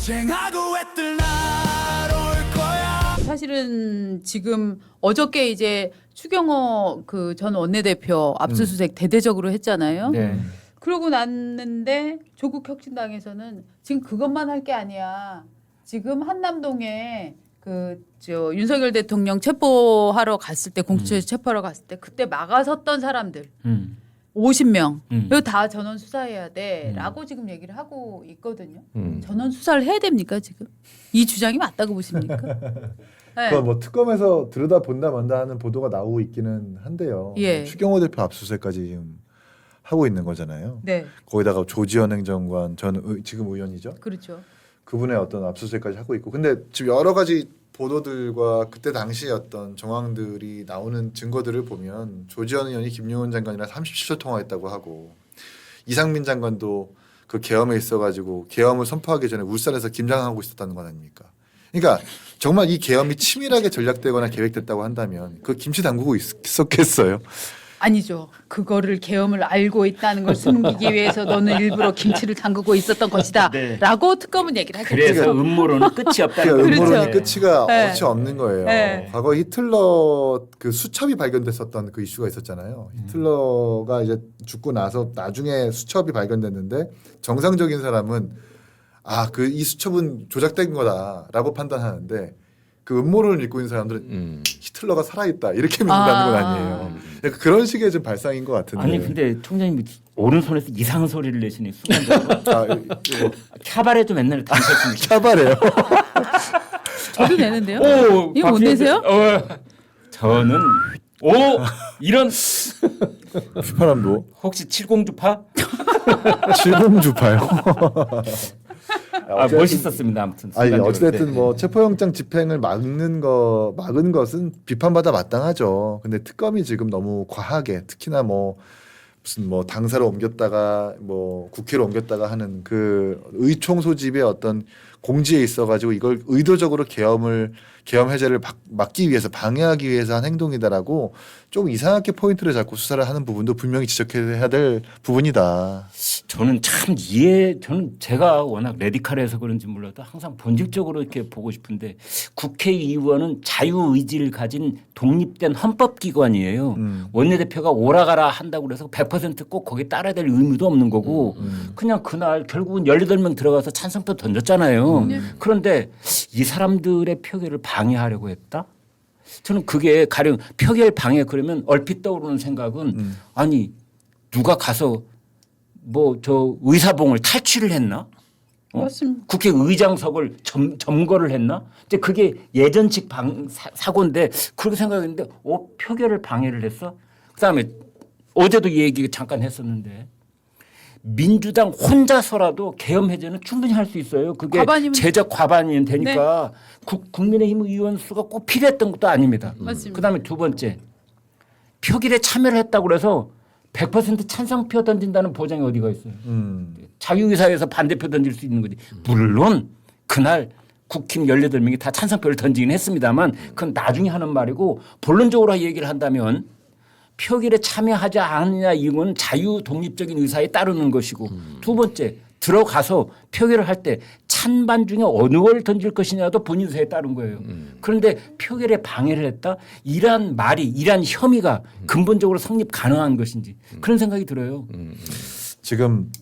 쟁하고 애들 날올 거야. 사실은 지금 어저께 이제 추경호 그 전 원내대표 압수수색 대대적으로 했잖아요. 네. 그러고 났는데 조국 혁신당에서는 지금 그것만 할 게 아니야. 지금 한남동에 그 저 윤석열 대통령 체포하러 갔을 때 공수처에서 체포하러 갔을 때 그때 막아섰던 사람들 50명 이거 다 전원 수사해야 돼라고 지금 얘기를 하고 있거든요. 전원 수사를 해야 됩니까 지금? 이 주장이 맞다고 보십니까? 네. 그거 뭐 특검에서 들여다 본다 만다 하는 보도가 나오고 있기는 한데요. 예. 추경호 대표 압수수색까지 지금 하고 있는 거잖아요. 네, 거기다가 조지현 행정관 지금 의원이죠. 그렇죠. 그분의 어떤 압수수색까지 하고 있고, 근데 지금 여러 가지 보도들과 그때 당시의 어떤 정황들이 나오는 증거들을 보면 조지현 의원이 김용현 장관이랑 37초 통화했다고 하고 이상민 장관도 그 계엄에 있어가지고 계엄을 선포하기 전에 울산에서 김장하고 있었다는 건 아닙니까? 그러니까 정말 이 계엄이 치밀하게 전략되거나 계획됐다고 한다면 그 김치 담그고 있었겠어요? 아니죠. 그거를 계엄을 알고 있다는 걸 숨기기 위해서 너는 일부러 김치를 담그고 있었던 것이다. 네. 라고 특검은 얘기를 하겠죠. 그래서 음모론은 끝이 없다는 그 거죠. 음모론이 그렇죠. 끝이가 네. 어찌 없는 거예요. 네. 과거 히틀러 그 수첩이 발견됐었던 그 이슈가 있었잖아요. 히틀러가 이제 죽고 나서 나중에 수첩이 발견됐는데 정상적인 사람은 이 수첩은 조작된 거다라고 판단하는데 그 음모론을 믿고 있는 사람들은 히틀러가 살아있다 이렇게 믿는다는 건 아니에요. 그러니까 그런 식의 좀 발상인 것 같은데. 아니 근데 총장님 오른손에서 이상한 소리를 내시니 순간적으로 이거 캬바레도 맨날 다니셨습니까? 차발해요. 저도 내는데요. 오, 이거 못 내세요? 저는 이런 휘파람도 혹시 칠공주파? 칠공주파요. 멋있었습니다. 아무튼 아니 순간적으로. 어찌됐든 네. 뭐 체포영장 집행을 막은 것은 비판받아 마땅하죠. 근데 특검이 지금 너무 과하게 특히나 뭐 무슨 뭐 당사를 옮겼다가 뭐 국회로 옮겼다가 하는 그 의총 소집의 어떤 공지에 있어가지고 이걸 의도적으로 계엄 해제를 막기 위해서 방해하기 위해서 한 행동이다라고 좀 이상하게 포인트를 잡고 수사를 하는 부분도 분명히 지적해야 될 부분이다. 저는 저는 제가 워낙 레디칼해서 그런지 몰라도 항상 본질적으로 이렇게 보고 싶은데 국회의원은 자유의지를 가진 독립된 헌법기관이에요. 원내대표가 오라가라 한다고 그래서 100%꼭 거기에 따라야 될 의무도 없는 거고 그냥 그날 결국은 18명 들어가서 찬성표 던졌잖아요. 그런데 이 사람들의 표결을 방해하려고 했다? 저는 그게 가령 표결 방해 그러면 얼핏 떠오르는 생각은 아니 누가 가서 뭐 저 의사봉을 탈취를 했나? 맞습니다. 국회 의장석을 점거를 했나? 이제 그게 예전식 사고인데 그렇게 생각했는데 표결을 방해를 했어? 그다음에 어제도 이 얘기 잠깐 했었는데 민주당 혼자서라도 계엄 해제는 충분히 할 수 있어요. 그게 제적 과반이면 되니까 국민의힘 의원 수가 꼭 필요했던 것도 아닙니다. 맞습니다. 그다음에 두 번째 표결에 참여를 했다고 그래서 100% 찬성표 던진다는 보장이 어디가 있어요. 자유의사에서 반대표 던질 수 있는 거지. 물론 그날 국힘 18명이 다 찬성표를 던지긴 했습니다만 그건 나중에 하는 말이고 본론적으로 얘기를 한다면 표결에 참여하지 않느냐 이건 자유 독립적인 의사에 따르는 것이고 두 번째 들어가서 표결을 할 때 찬반 중에 어느 걸 던질 것이냐도 본인 의사에 따른 거예요. 그런데 표결에 방해를 했다? 이란 혐의가 근본적으로 성립 가능한 것인지 그런 생각이 들어요. 지금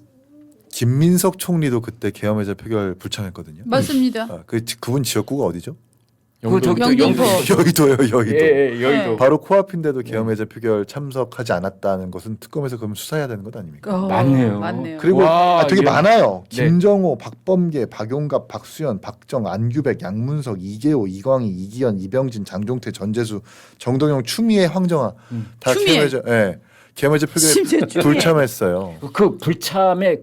김민석 총리도 그때 계엄해제 표결 불참했거든요. 맞습니다. 그분 지역구가 어디죠? 영도. 여의도요, 여의도. 예, 여의도. 바로 코앞인데도 계엄해제 표결 참석하지 않았다는 것은 특검에서 그럼 수사해야 되는 것 아닙니까? 맞네요. 맞네요. 그리고 와, 되게 예. 많아요. 네. 김정호, 박범계, 박용갑, 박수현, 박정, 안규백, 양문석, 이계호, 이광희, 이기현, 이병진, 장종태, 전재수, 정동영, 추미애, 황정아 다 추미애. 계엄해제 심지어 표결에 추미애. 불참했어요. 그 불참에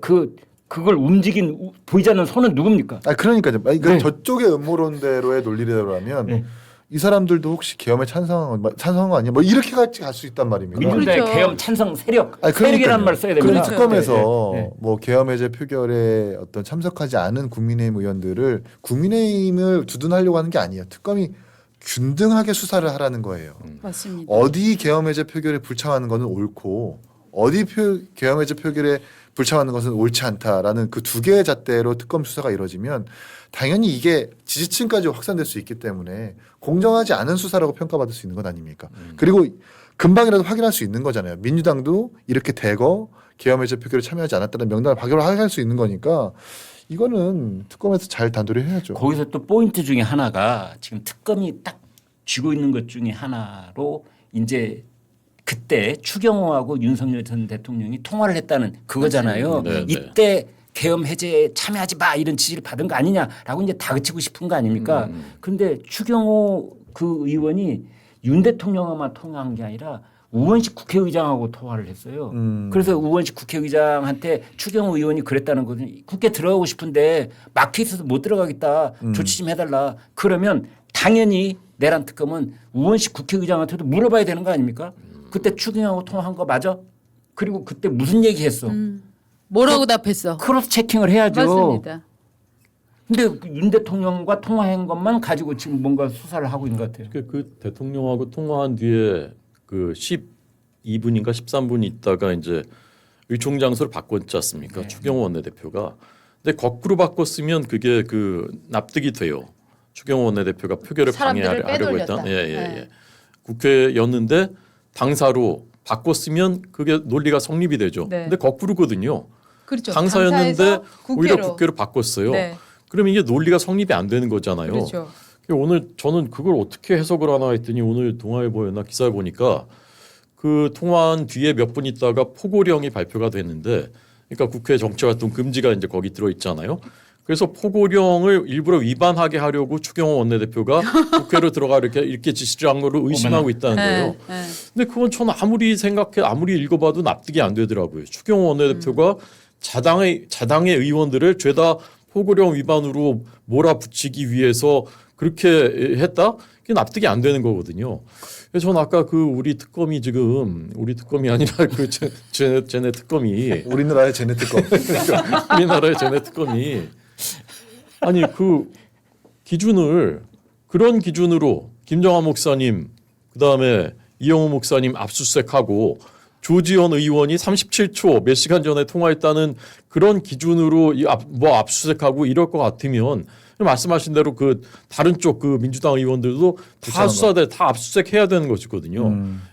그걸 움직인 보이지 않는 손은 누굽니까? 그러니까요. 네. 저쪽의 음모론대로의 논리대로라면 네. 이 사람들도 혹시 계엄에 찬성한 거 아니야? 뭐 이렇게 같이 갈 수 있단 말입니다. 민주당의 그렇죠. 계엄 찬성 세력. 그러니까요. 세력이라는 말 써야 됩니다. 그런 특검에서 네, 네. 뭐 계엄해제 표결에 어떤 참석하지 않은 국민의힘 의원들을 국민의힘을 두둔하려고 하는 게 아니에요. 특검이 균등하게 수사를 하라는 거예요. 맞습니다. 어디 계엄해제 표결에 불참하는 거는 옳고 어디 계엄해제 표결에 불참하는 것은 옳지 않다라는 그 두 개의 잣대로 특검 수사가 이루어지면 당연히 이게 지지층까지 확산될 수 있기 때문에 공정하지 않은 수사라고 평가받을 수 있는 것 아닙니까? 그리고 금방이라도 확인할 수 있는 거잖아요. 민주당도 이렇게 대거 계엄해제 표결에 참여하지 않았다는 명단을 박여를 확인할 수 있는 거니까 이거는 특검에서 잘 단도리 해야죠. 거기서 또 포인트 중에 하나가 지금 특검이 딱 쥐고 있는 것 중에 하나로 이제 그때 추경호하고 윤석열 전 대통령이 통화를 했다는 그거잖아요. 네, 네. 이때 계엄 해제에 참여하지 마 이런 지시를 받은 거 아니냐라고 이제 다그치고 싶은 거 아닙니까? 그런데 추경호 그 의원이 윤 대통령하고만 통화한 게 아니라 우원식 국회의장하고 통화를 했어요. 그래서 우원식 국회의장한테 추경호 의원이 그랬다는 거는 국회 들어가고 싶은데 막혀 있어서 못 들어가겠다. 조치 좀 해달라. 그러면 당연히 내란 특검은 우원식 국회의장한테도 물어봐야 되는 거 아닙니까? 그때 추경호하고 통화한 거 맞아? 그리고 그때 무슨 얘기했어? 뭐라고 답했어? 크로스 체킹을 해야죠. 맞습니다. 근데 윤 대통령과 통화한 것만 가지고 지금 뭔가 수사를 하고 있는 것 같아요. 그 대통령하고 통화한 뒤에 그 12분인가 13분 있다가 이제 의총장소를 바꿨지 않습니까? 네. 추경호 원내대표가. 근데 거꾸로 바꿨으면 그게 그 납득이 돼요. 추경호 원내대표가 표결을 사람들을 방해하려고 빼돌렸다. 했던 네. 국회였는데 당사로 바꿨으면 그게 논리가 성립이 되죠. 네. 근데 거꾸로거든요. 그렇죠. 당사였는데 당사에서 오히려 국회로. 국회로 바꿨어요. 네. 그러면 이게 논리가 성립이 안 되는 거잖아요. 그렇죠. 오늘 저는 그걸 어떻게 해석을 하나 했더니 오늘 동아일보였나 기사를 보니까 그 통화한 뒤에 몇 분 있다가 포고령이 발표가 됐는데, 그러니까 국회 정치활동 금지가 이제 거기 들어 있잖아요. 그래서 포고령을 일부러 위반하게 하려고 추경호 원내대표가 국회로 들어가 이렇게 지시를 한 걸로 의심하고 있다는 거예요. 네. 근데 그건 저는 아무리 읽어봐도 납득이 안 되더라고요. 추경호 원내대표가 자당의 의원들을 죄다 포고령 위반으로 몰아붙이기 위해서 그렇게 했다? 그게 납득이 안 되는 거거든요. 그래서 저는 아까 그 우리 특검이 아니라 그 쟤네 특검이 우리나라의 쟤네 특검. 우리나라의 쟤네 특검이 아니 그 기준을 그런 기준으로 김정한 목사님 그다음에 이영호 목사님 압수수색하고 조지현 의원이 37초 몇 시간 전에 통화했다는 그런 기준으로 압수수색하고 이럴 것 같으면 말씀하신 대로 그 다른 쪽 그 민주당 의원들도 다 수사돼 다 압수수색해야 되는 것이거든요.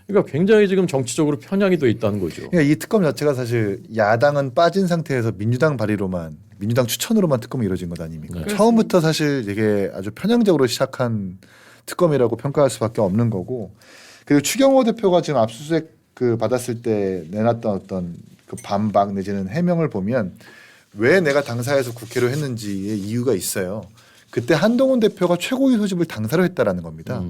그러니까 굉장히 지금 정치적으로 편향이 돼 있다는 거죠. 그러니까 이 특검 자체가 사실 야당은 빠진 상태에서 민주당 추천으로만 특검이 이루어진 것 아닙니까? 네. 처음부터 사실 이게 아주 편향적으로 시작한 특검이라고 평가할 수밖에 없는 거고, 그리고 추경호 대표가 지금 압수수색 그 받았을 때 내놨던 어떤 그 반박 내지는 해명을 보면 왜 내가 당사에서 국회로 했는지의 이유가 있어요. 그때 한동훈 대표가 최고위 소집을 당사로 했다라는 겁니다.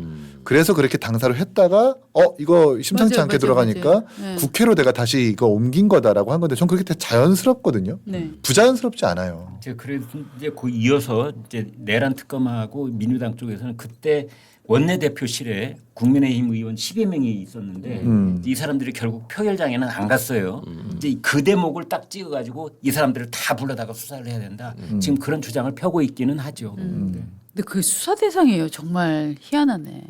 그래서 그렇게 당사로 했다가 이거 심상치 맞아요, 않게 맞아요, 들어가니까 맞아요. 네. 국회로 내가 다시 이거 옮긴 거다라고 한 건데 전 그렇게 자연스럽거든요. 네. 부자연스럽지 않아요. 이제 그래서 이제 그 이어서 이제 내란 특검하고 민주당 쪽에서는 그때 원내대표실에 국민의힘 의원 10여 명이 있었는데 이 사람들이 결국 표결장에는 안 갔어요. 이제 그 대목을 딱 찍어가지고 이 사람들을 다 불러다가 수사를 해야 된다. 지금 그런 주장을 펴고 있기는 하죠. 네. 근데 그게 수사 대상이에요. 정말 희한하네.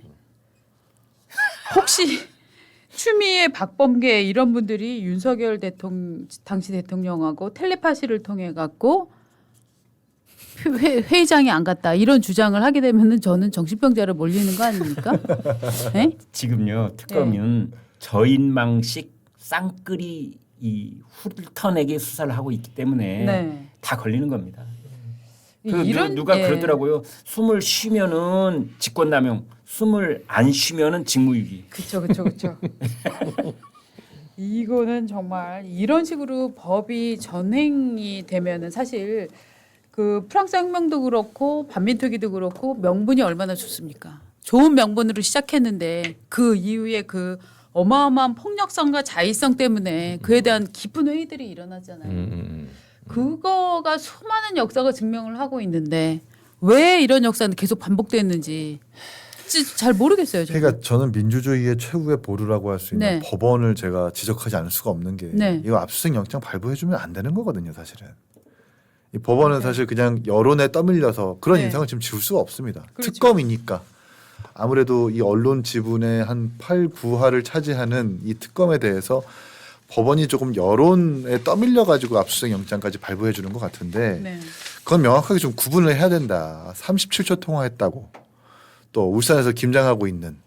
혹시 추미애, 박범계 이런 분들이 윤석열 당시 대통령하고 텔레파시를 통해 갖고 회의장에 안 갔다 이런 주장을 하게 되면은 저는 정신병자로 몰리는 거 아닙니까? 네? 지금요 특검은 저인망식 쌍끌이 이 훑어내기 수사를 하고 있기 때문에 네. 다 걸리는 겁니다. 이런 누가 예. 그러더라고요. 숨을 쉬면은 직권남용, 숨을 안 쉬면은 직무유기. 그렇죠. 이거는 정말 이런 식으로 법이 전행이 되면은 사실 그 프랑스 혁명도 그렇고 반민특위도 그렇고 명분이 얼마나 좋습니까? 좋은 명분으로 시작했는데 그 이후에 그 어마어마한 폭력성과 자의성 때문에 그에 대한 깊은 회의들이 일어나잖아요. 그거가 수많은 역사가 증명을 하고 있는데 왜 이런 역사는 계속 반복됐는지 잘 모르겠어요. 저는. 그러니까 저는 민주주의의 최후의 보루라고 할 수 있는 네. 법원을 제가 지적하지 않을 수가 없는 게 네. 이거 압수수색 영장 발부해주면 안 되는 거거든요, 사실은. 이 법원은 사실 그냥 여론에 떠밀려서 그런 네. 인상을 지금 지울 수가 없습니다. 그렇죠. 특검이니까. 아무래도 이 언론 지분의 한 8, 9화를 차지하는 이 특검에 대해서 법원이 조금 여론에 떠밀려 가지고 압수수색 영장까지 발부해 주는 것 같은데 네. 그건 명확하게 좀 구분을 해야 된다. 37초 통화했다고 또 울산에서 김장하고 있는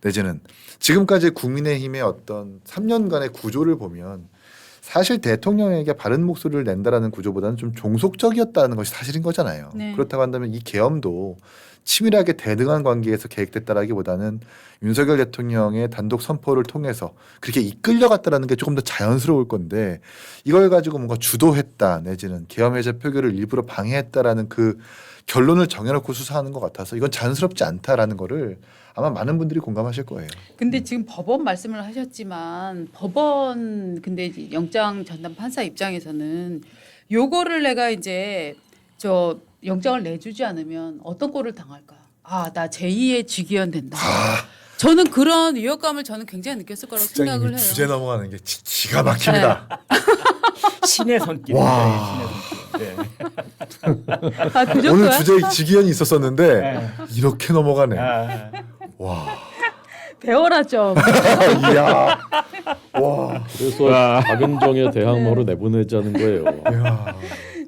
내지는 지금까지 국민의힘의 어떤 3년간의 구조를 보면 사실 대통령에게 바른 목소리를 낸다라는 구조보다는 좀 종속적이었다는 것이 사실인 거잖아요. 네. 그렇다고 한다면 이 계엄도 치밀하게 대등한 관계에서 계획됐다라기보다는 윤석열 대통령의 단독 선포를 통해서 그렇게 이끌려갔다라는 게 조금 더 자연스러울 건데 이걸 가지고 뭔가 주도했다 내지는 계엄 해제 표결을 일부러 방해했다라는 그 결론을 정해놓고 수사하는 것 같아서 이건 자연스럽지 않다라는 거를 아마 많은 분들이 공감하실 거예요. 근데 지금 법원 말씀을 하셨지만 법원 근데 이제 영장 전담 판사 입장에서는 요거를 내가 이제 저 영장을 내주지 않으면 어떤 꼴을 당할까? 아, 나 제2의 직위원 된다. 저는 그런 위협감을 저는 굉장히 느꼈을 거라고 생각을 해요. 주제 넘어가는 게 기가 막힙니다. 신의 손길입니다. 와. 신의 손길. 네. 아, 그 오늘 정도야? 주제에 직위원이 있었었는데 네. 이렇게 넘어가네. 아, 와. 배워라 좀. 이야. 와. 그래서 박은정의 대항마로 내보내자는 거예요. 이야.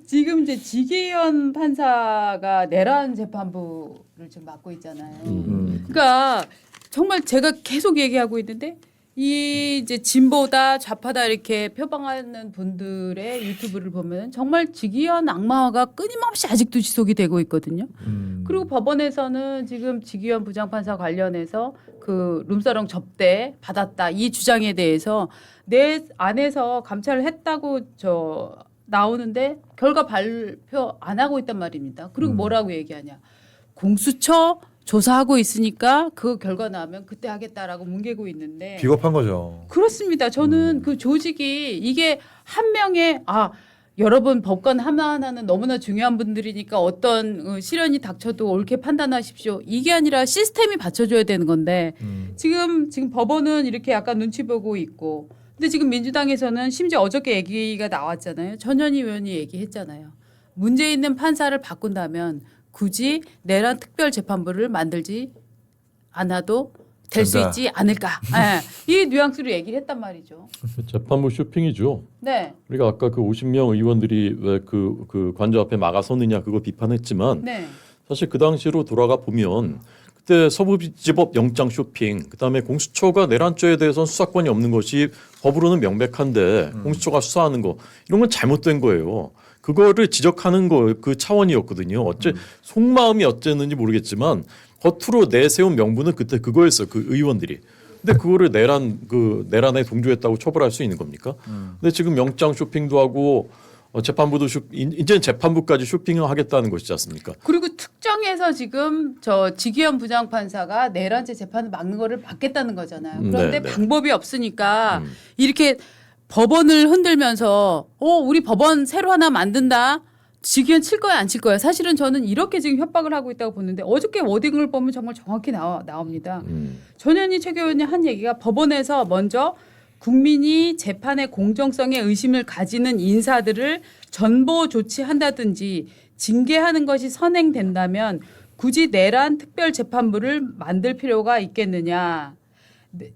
지금 이제 지기현 판사가 내란 재판부를 지금 맡고 있잖아요. 그러니까 정말 제가 계속 얘기하고 있는데 이 이제 진보다 좌파다 이렇게 표방하는 분들의 유튜브를 보면 정말 지기현 악마화가 끊임없이 아직도 지속이 되고 있거든요. 그리고 법원에서는 지금 지기현 부장판사 관련해서 그 룸사롱 접대 받았다 이 주장에 대해서 내 안에서 감찰을 했다고 저 나오는데 결과 발표 안 하고 있단 말입니다. 그리고 뭐라고 얘기하냐. 공수처 조사하고 있으니까 그 결과 나오면 그때 하겠다라고 뭉개고 있는데 비겁한 거죠. 그렇습니다. 저는 그 조직이 이게 한 명의 여러분 법관 하나하나는 너무나 중요한 분들이니까 어떤 시련이 닥쳐도 옳게 판단하십시오. 이게 아니라 시스템이 받쳐줘야 되는 건데 지금 법원은 이렇게 약간 눈치 보고 있고 근데 지금 민주당에서는 심지어 어저께 얘기가 나왔잖아요. 전현희 의원이 얘기했잖아요. 문제 있는 판사를 바꾼다면 굳이 내란 특별재판부를 만들지 않아도 될 수 된다. 있지 않을까. 네. 이 뉘앙스로 얘기를 했단 말이죠. 재판부 쇼핑이죠. 네. 우리가 아까 그 50명 의원들이 왜 그 관저 앞에 막아섰느냐 그거 비판했지만 네. 사실 그 당시로 돌아가 보면 그때 서부지법 영장 쇼핑 그다음에 공수처가 내란죄에 대해서는 수사권이 없는 것이 법으로는 명백한데 공수처가 수사하는 거 이런 건 잘못된 거예요. 그거를 지적하는 거 그 차원이었거든요. 속마음이 어쨌는지 모르겠지만 겉으로 내세운 명분은 그때 그거였어요. 그 의원들이. 근데 그거를 내란에 동조했다고 처벌할 수 있는 겁니까? 근데 지금 영장 쇼핑도 하고 재판부도 이제는 재판부까지 쇼핑을 하겠다는 것이지 않습니까? 그리고 특정해서 지금 저 지기현 부장판사가 내란죄 재판을 막는 거를 막겠다는 거잖아요. 그런데 네. 방법이 없으니까 이렇게 법원을 흔들면서 우리 법원 새로 하나 만든다. 지기현 칠 거야 안 칠 거야. 사실은 저는 이렇게 지금 협박을 하고 있다고 보는데 어저께 워딩을 보면 정말 정확히 나옵니다. 전현희 최고위원이 한 얘기가 법원에서 먼저 국민이 재판의 공정성에 의심을 가지는 인사들을 전보 조치한다든지 징계하는 것이 선행된다면 굳이 내란 특별재판부를 만들 필요가 있겠느냐.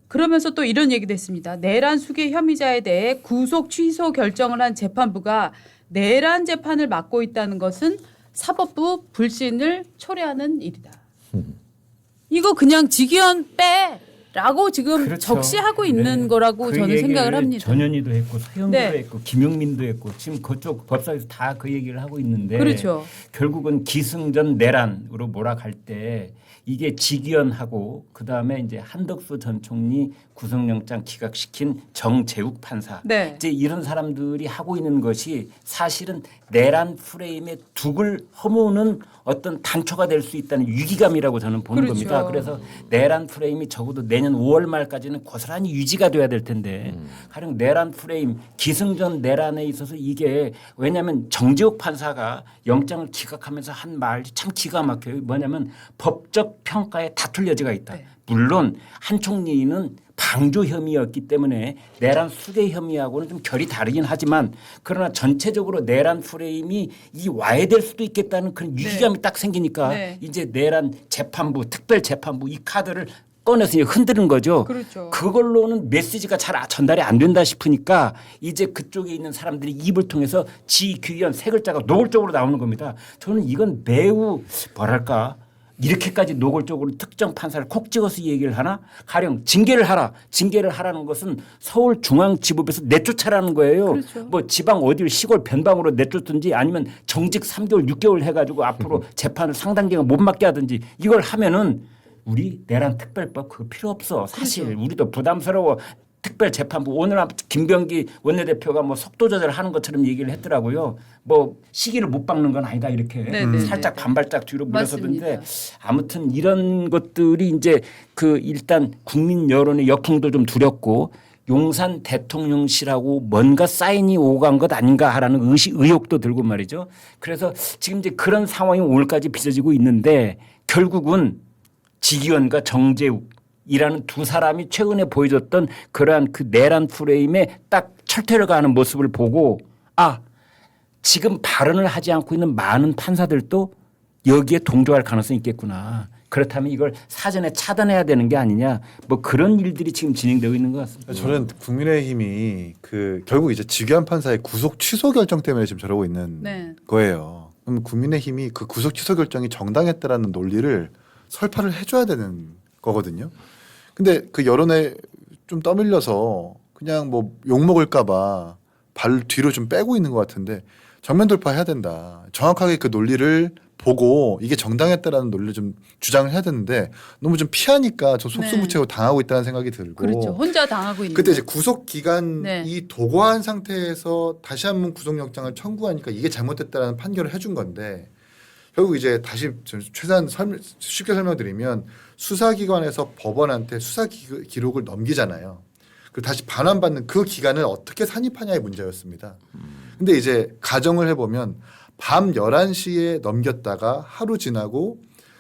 그러면서 또 이런 얘기도 했습니다. 내란 수괴 혐의자에 대해 구속 취소 결정을 한 재판부가 내란 재판을 맡고 있다는 것은 사법부 불신을 초래하는 일이다. 이거 그냥 지기현 빼라고 지금 그렇죠. 적시하고 있는 네. 거라고 그 저는 생각을 얘기를 합니다. 전현희도 했고 서영도 네. 했고 김용민도 했고 지금 그쪽 법사에서 다 그 얘기를 하고 있는데 그렇죠. 결국은 기승전 내란으로 몰아갈 때 이게 지기현하고 그다음에 이제 한덕수 전 총리 구속영장 기각시킨 정재욱 판사 네. 이제 이런 사람들이 하고 있는 것이 사실은 내란 프레임에 둑을 허무는 어떤 단초가 될 수 있다는 위기감이라고 저는 보는 그렇죠. 겁니다. 그래서 내란 프레임이 적어도 내년 5월 말까지는 고스란히 유지가 돼야 될 텐데 가령 내란 프레임 기승전 내란에 있어서 이게 왜냐하면 정재욱 판사가 영장을 기각하면서 한 말이 참 기가 막혀요. 뭐냐면 법적 평가에 다툴 여지가 있다. 네. 물론 한 총리는 방조 혐의였기 때문에 내란 수괴 혐의하고는 좀 결이 다르긴 하지만 그러나 전체적으로 내란 프레임이 이 와해될 수도 있겠다는 그런 위기감이 딱 생기니까 네. 이제 내란 재판부 특별 재판부 이 카드를 꺼내서 이제 흔드는 거죠. 그렇죠. 그걸로는 메시지가 잘 전달이 안 된다 싶으니까 이제 그쪽에 있는 사람들이 입을 통해서 지귀현 세 글자가 노골적으로 나오는 겁니다. 저는 이건 매우 뭐랄까 이렇게까지 노골적으로 특정 판사를 콕 찍어서 얘기를 하나? 가령 징계를 하라. 징계를 하라는 것은 서울중앙지법에서 내쫓아라는 거예요. 그렇죠. 뭐 지방 어딜 시골 변방으로 내쫓든지 아니면 정직 3개월 6개월 해가지고 앞으로 재판을 상당 기간 못 맡게 하든지 이걸 하면은 우리 내란 특별법 그거 필요 없어. 사실 그렇죠. 우리도 부담스러워. 특별재판부 오늘 김병기 원내대표가 뭐 속도 조절하는 것처럼 얘기를 했더라고요. 뭐 시기를 못 박는 건 아니다 이렇게 살짝 반발짝 뒤로 물러서던데 맞습니다. 아무튼 이런 것들이 이제 그 일단 국민 여론의 역풍도 좀 두렵고 용산 대통령실하고 뭔가 사인이 오간 것 아닌가 하라는 의혹도 들고 말이죠. 그래서 지금 이제 그런 상황이 오늘까지 빚어지고 있는데 결국은 지기현과 정재욱 이라는 두 사람이 최근에 보여줬던 그러한 그 내란 프레임에 딱 철퇴를 가하는 모습을 보고 아 지금 발언을 하지 않고 있는 많은 판사들도 여기에 동조할 가능성이 있겠구나. 그렇다면 이걸 사전에 차단해야 되는 게 아니냐. 뭐 그런 일들이 지금 진행되고 있는 것 같습니다. 저는 국민의힘이 그 결국 이제 지규환 판사의 구속 취소 결정 때문에 지금 저러고 있는 네. 거예요. 그럼 국민의힘이 그 구속 취소 결정이 정당했다라는 논리를 설파를 해줘야 되는 거거든요. 근데 그 여론에 좀 떠밀려서 그냥 뭐 욕 먹을까봐 발 뒤로 좀 빼고 있는 것 같은데 정면 돌파해야 된다. 정확하게 그 논리를 보고 이게 정당했다라는 논리를 좀 주장을 해야 되는데 너무 좀 피하니까 저 속수무책으로 당하고 있다는 생각이 들고. 그렇죠. 혼자 당하고 있는. 그때 이제 구속 기간이 네. 도과한 상태에서 다시 한번 구속영장을 청구하니까 이게 잘못됐다라는 판결을 해준 건데 결국 이제 다시 최대한 쉽게 설명드리면 수사기관에서 법원한테 수사 기록을 넘기잖아요. 그리고 다시 반환받는 그 기간을 어떻게 산입하냐의 문제였습니다. 근데 이제 가정을 해보면 밤 11시에 넘겼다가 하루 지나고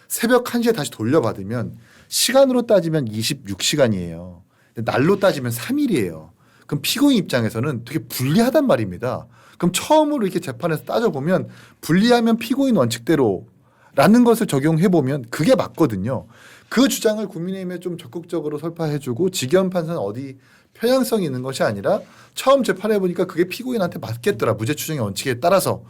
새벽 1시에 다시 돌려받으면 시간으로 따지면 26시간이에요. 날로 따지면 3일이에요. 그럼 피고인 입장에서는 되게 불리하단 말입니다. 그럼 처음으로 이렇게 재판에서 따져보면 불리하면 피고인 원칙대로라는 것을 적용해보면 그게 맞거든요. 그 주장을 국민의힘에 좀 적극적으로 설파해주고 지기현 판사는 어디 편향성이 있는 것이 아니라 처음 재판해보니까 그게 피고인한테 맞겠더라. 무죄 추정의 원칙에 따라서.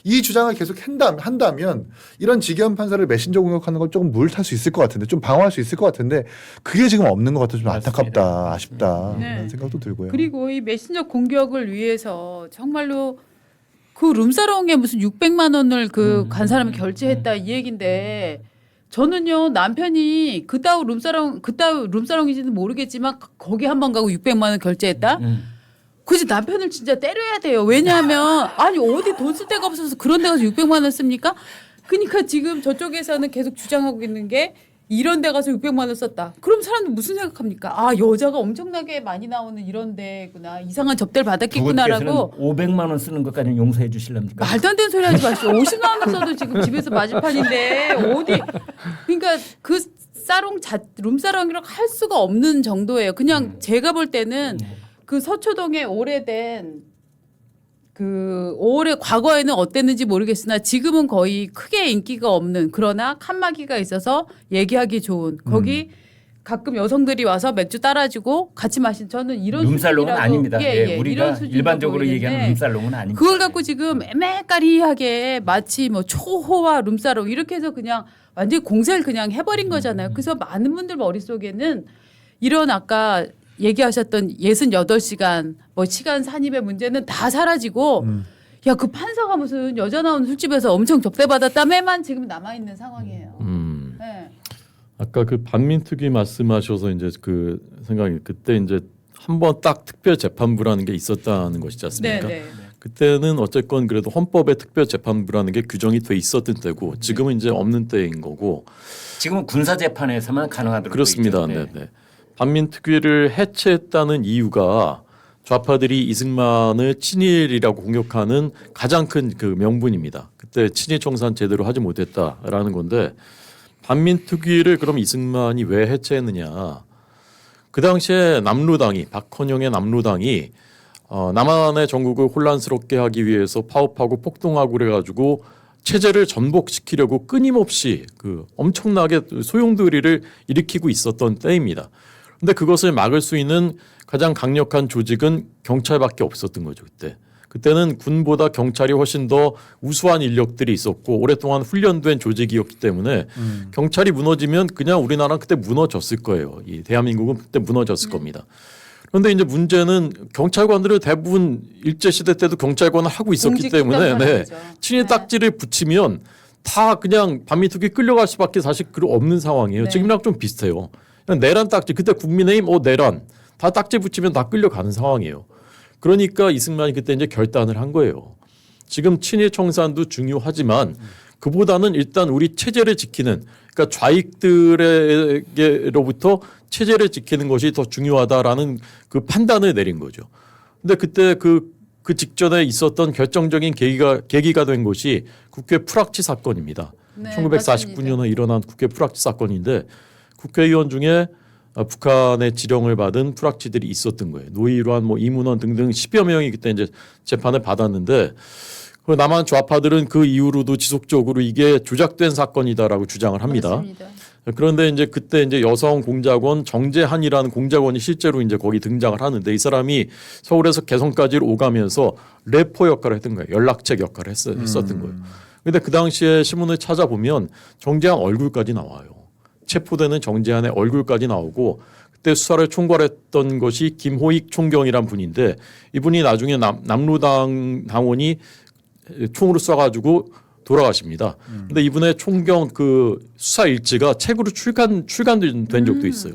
이 주장을 계속 한다면 이런 지기현 판사를 메신저 공격하는 걸 조금 물 탈 수 있을 것 같은데 좀 방어할 수 있을 것 같은데 그게 지금 없는 것 같아서 좀 안타깝다. 아쉽다. 네. 그런 생각도 들고요. 그리고 이 메신저 공격을 위해서 정말로 그 룸사롱에 무슨 600만 원을 그 간 사람이 결제했다 이 얘긴데 저는요 남편이 그따위 룸사롱인지는 모르겠지만 거기 한 번 가고 600만 원 결제했다. 굳이 남편을 진짜 때려야 돼요. 왜냐하면 아니 어디 돈 쓸 데가 없어서 그런 데 가서 600만 원 씁니까? 그러니까 지금 저쪽에서는 계속 주장하고 있는 게 이런 데 가서 600만 원 썼다. 그럼 사람들 무슨 생각합니까? 아 여자가 엄청나게 많이 나오는 이런 데구나. 이상한 접대를 받았겠구나라고. 500만 원 쓰는 것까지는 용서해 주실랍니까? 말도 안 되는 소리 하지 마시오. 50만 원 써도 지금 집에서 맞을 판인데 어디 그러니까 그 룸사롱이라고 할 수가 없는 정도예요. 그냥 제가 볼 때는 그 서초동에 오래된 과거에는 어땠는지 모르겠으나 지금은 거의 크게 인기가 없는 그러나 칸막이가 있어서 얘기하기 좋은 거기 가끔 여성들이 와서 맥주 따라주고 같이 마신 저는 이런 룸살롱은 수준이라고- 아닙니다. 예, 우리가 이런 수준이라고 일반적으로 보이는데 얘기하는 룸살롱은 아닙니다. 그걸 갖고 지금 애매까리하게 마치 뭐 초호화 룸사롱 이렇게 해서 그냥 완전히 공세를 그냥 해버린 거잖아요. 그래서 많은 분들 머릿속에는 이런 아까 얘기하셨던 68시간 뭐 시간 산입의 문제는 다 사라지고 야 그 판사가 무슨 여자 나오는 술집에서 엄청 접대받았다매만 지금 남아있는 상황이에요. 네. 아까 그 반민특위 말씀하셔서 이제 그 생각이 그때 이제 한번 딱 특별재판부라는 게 있었다는 것이지 않습니까? 네. 그때는 어쨌건 그래도 헌법에 특별재판부라는 게 규정이 돼 있었던 때고 지금은 이제 없는 때인 거고 지금은 군사재판에서만 가능하도록 그렇습니다. 돼 있죠. 네. 반민특위를 해체했다는 이유가 좌파들이 이승만을 친일이라고 공격하는 가장 큰 그 명분입니다. 그때 친일 청산 제대로 하지 못했다라는 건데 반민특위를 그럼 이승만이 왜 해체했느냐? 그 당시에 남로당이 박헌영의 남로당이 남한의 전국을 혼란스럽게 하기 위해서 파업하고 폭동하고 그래가지고 체제를 전복시키려고 끊임없이 그 엄청나게 소용돌이를 일으키고 있었던 때입니다. 그런데 그것을 막을 수 있는 가장 강력한 조직은 경찰밖에 없었던 거죠. 그때는 군보다 경찰이 훨씬 더 우수한 인력들이 있었고 오랫동안 훈련된 조직이었기 때문에 경찰이 무너지면 그냥 우리나라는 그때 무너졌을 거예요. 이 대한민국은 그때 무너졌을 겁니다. 그런데 이제 문제는 경찰관들은 대부분 일제시대 때도 경찰관을 하고 있었기 때문에 친일 딱지를 붙이면 다 그냥 반민특위 끌려갈 수밖에 사실 없는 상황이에요. 네. 지금이랑 좀 비슷해요. 그냥 내란 딱지 그때 국민의힘 내란 다 딱지 붙이면 다 끌려가는 상황이에요. 그러니까 이승만이 그때 이제 결단을 한 거예요. 지금 친일 청산도 중요하지만 그보다는 일단 우리 체제를 지키는 그러니까 좌익들에게로부터 체제를 지키는 것이 더 중요하다라는 그 판단을 내린 거죠. 근데 그때 그 직전에 있었던 결정적인 계기가 된 것이 국회 풀악치 사건입니다. 네, 1949년에 일어난 국회 풀악치 사건인데 국회의원 중에 북한의 지령을 받은 풀악치들이 있었던 거예요. 노희란, 이문원 등등 10여 명이 그때 이제 재판을 받았는데 그 남한 좌파들은 그 이후로도 지속적으로 이게 조작된 사건이다라고 주장을 합니다. 맞습니다. 그런데 이제 그때 이제 여성 공작원 정재한이라는 공작원이 실제로 이제 거기 등장을 하는데 이 사람이 서울에서 개성까지 오가면서 래퍼 역할을 했던 거예요. 연락책 역할을 했었던 거예요. 근데 그 당시에 신문을 찾아보면 정재한 얼굴까지 나와요. 체포되는 정재한의 얼굴까지 나오고 그때 수사를 총괄했던 것이 김호익 총경이란 분인데 이분이 나중에 남로당 당원이 총으로 쏴가지고 돌아가십니다. 근데 이분의 총경 그 수사 일지가 책으로 출간된 적도 있어요.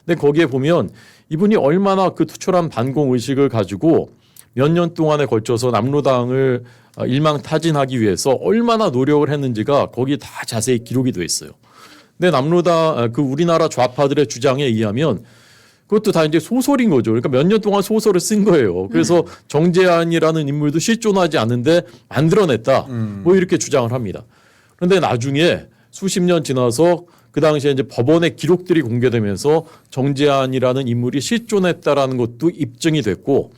근데 거기에 보면 이분이 얼마나 그 투철한 반공 의식을 가지고 몇 년 동안에 걸쳐서 남로당을 일망타진하기 위해서 얼마나 노력을 했는지가 거기 다 자세히 기록이 돼 있어요. 근데 남로당 그 우리나라 좌파들의 주장에 의하면 그것도 다 이제 소설인 거죠. 그러니까 몇 년 동안 소설을 쓴 거예요. 그래서 정재한이라는 인물도 실존하지 않는데 만들어냈다. 이렇게 주장을 합니다. 그런데 나중에 수십 년 지나서 그 당시에 이제 법원의 기록들이 공개되면서 정재한이라는 인물이 실존했다라는 것도 입증이 됐고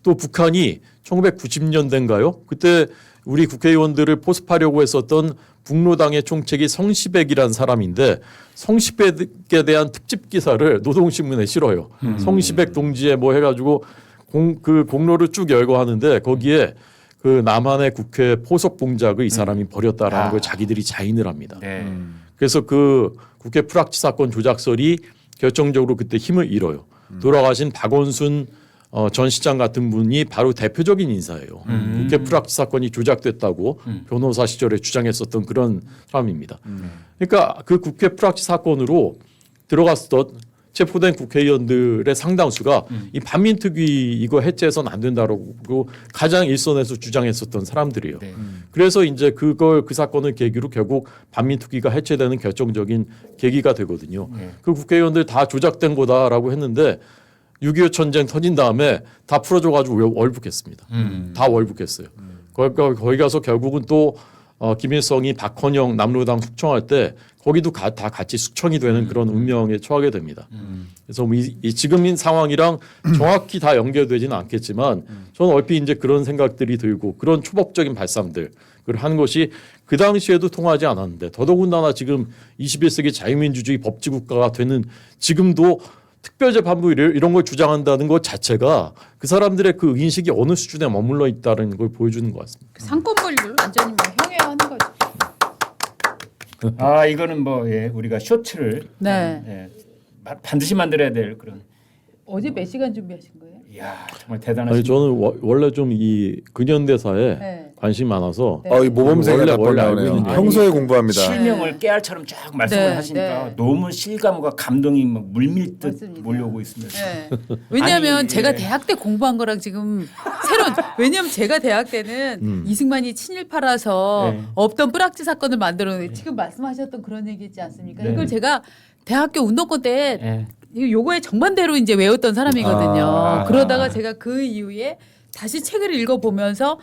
또 북한이 1990년대인가요? 그때 우리 국회의원들을 포섭하려고 했었던 북로당의 총책이 성시백이라는 사람인데 성시백에 대한 특집 기사를 노동신문에 실어요. 성시백 동지에 해가지고 그 공로를 쭉 열고 하는데 거기에 그 남한의 국회 포섭 공작을 이 사람이 벌였다라는 걸 자기들이 자인을 합니다. 네. 그래서 그 국회 풀악치 사건 조작설이 결정적으로 그때 힘을 잃어요. 돌아가신 박원순 전 시장 같은 분이 바로 대표적인 인사예요. 국회 풀악치 사건이 조작됐다고 변호사 시절에 주장했었던 그런 사람입니다. 그러니까 그 국회 풀악치 사건으로 들어갔었던 체포된 국회의원들의 상당수가 이 반민특위 이거 해체해서는 안 된다라고 가장 일선에서 주장했었던 사람들이에요. 네. 그래서 이제 그 사건을 계기로 결국 반민특위가 해체되는 결정적인 계기가 되거든요. 그 국회의원들 다 조작된 거다라고 했는데 6.25 전쟁 터진 다음에 다 풀어줘가지고 월북했습니다. 다 월북했어요. 거기 가서 결국은 또 김일성이 박헌영 남로당 숙청할 때 거기도 다 같이 숙청이 되는 그런 운명에 처하게 됩니다. 그래서 이 지금인 상황이랑 정확히 다 연결되지는 않겠지만 저는 얼핏 이제 그런 생각들이 들고 그런 초법적인 발상들을 한 것이 그 당시에도 통하지 않았는데 더더군다나 지금 21세기 자유민주주의 법치국가가 되는 지금도 특별재판부 이런 걸 주장한다는 것 자체가 그 사람들의 그 인식이 어느 수준에 머물러 있다는 걸 보여주는 것 같습니다. 그 상권 분리를 완전히 형해하는 거죠. 이거는 우리가 쇼츠를 반드시 만들어야 될 그런. 어제 몇 시간 준비하신 거예요? 이야 정말 대단하신. 저는 원래 좀 이 근현대사에 네. 관심이 많아서 이 모범생이 원래 알고 나오네요. 있는데 평소에 공부합니다. 실명을 깨알처럼 쫙 말씀을 네, 하시니까 네. 너무 실감과 감동이 막 물밀듯 맞습니다. 몰려오고 있습니다. 네. 왜냐하면 아니, 제가 예. 대학 때 공부한 거랑 지금 새로운 왜냐하면 제가 대학 때는 이승만이 친일파라서 네. 없던 뿌락지 사건을 만들어놓은 지금 말씀하셨던 그런 얘기 있지 않습니까? 네. 이걸 제가 대학교 운동권 때 예. 요거에 정반대로 이제 외웠던 사람이거든요. 아. 그러다가 제가 그 이후에 다시 책을 읽어보면서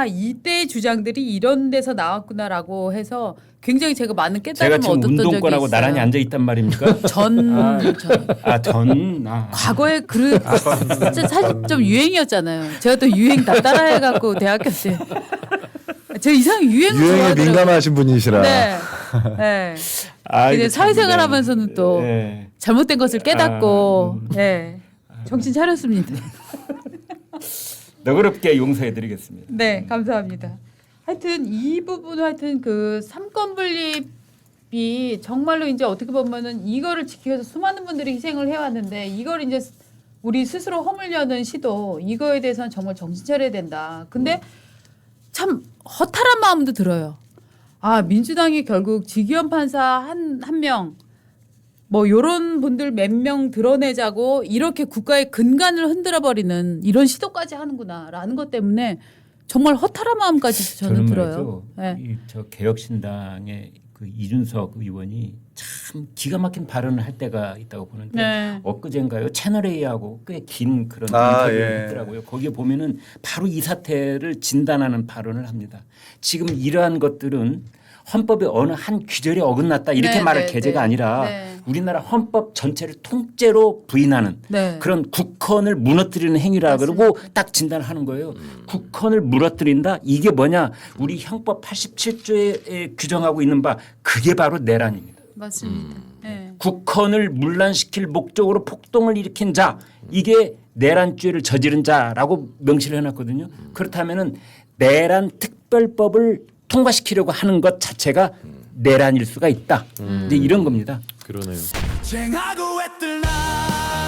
이때의 주장들이 이런 데서 나왔구나라고 해서 굉장히 제가 많은 제가 깨달음을 지금 얻었던 적이 운동권하고 있어요. 나란히 앉아 있단 말입니까? 과거에 진짜 사실 좀 유행이었잖아요. 제가 또 유행 다 따라해갖고 대학교 때. 저 이상 유행을 유행에 좋아하더라고요. 민감하신 분이시라. 네. 네. 근데 사회생활 하면서는 또 네. 잘못된 것을 깨닫고 네. 정신 차렸습니다. 너그럽게 용서해드리겠습니다. 네, 감사합니다. 하여튼 이 부분 하여튼 그 삼권 분립이 정말로 이제 어떻게 보면은 이거를 지키기 위해서 수많은 분들이 희생을 해왔는데 이걸 이제 우리 스스로 허물려는 시도 이거에 대해서는 정말 정신 차려야 된다. 근데 참 허탈한 마음도 들어요. 아 민주당이 결국 지기현 판사 한 명 뭐 요런 분들 몇 명 드러내자고 이렇게 국가의 근간을 흔들어 버리는 이런 시도까지 하는구나라는 것 때문에 정말 허탈한 마음까지 저는 들어요. 네. 저 개혁신당의 그 이준석 의원이 참 기가 막힌 발언을 할 때가 있다고 보는데 네. 엊그젠가요 채널A하고 꽤 긴 그런 아, 인터뷰를 예. 했더라고요. 거기에 보면은 바로 이 사태를 진단하는 발언을 합니다. 지금 이러한 것들은 헌법의 어느 한 규절에 어긋났다 이렇게 네, 말할 네, 계제가 네. 아니라 네. 우리나라 헌법 전체를 통째로 부인하는 네. 그런 국헌을 무너뜨리는 행위라 맞습니다. 그러고 딱 진단을 하는 거예요. 국헌을 무너뜨린다? 이게 뭐냐? 우리 형법 87조에 규정하고 있는 바 그게 바로 내란입니다. 맞습니다. 네. 국헌을 문란시킬 목적으로 폭동을 일으킨 자 이게 내란죄를 저지른 자라고 명시를 해놨거든요. 그렇다면은 내란 특별법을 통과시키려고 하는 것 자체가 내란일 수가 있다. 이제 이런 겁니다. 그러네요. 쟁하고 애들 날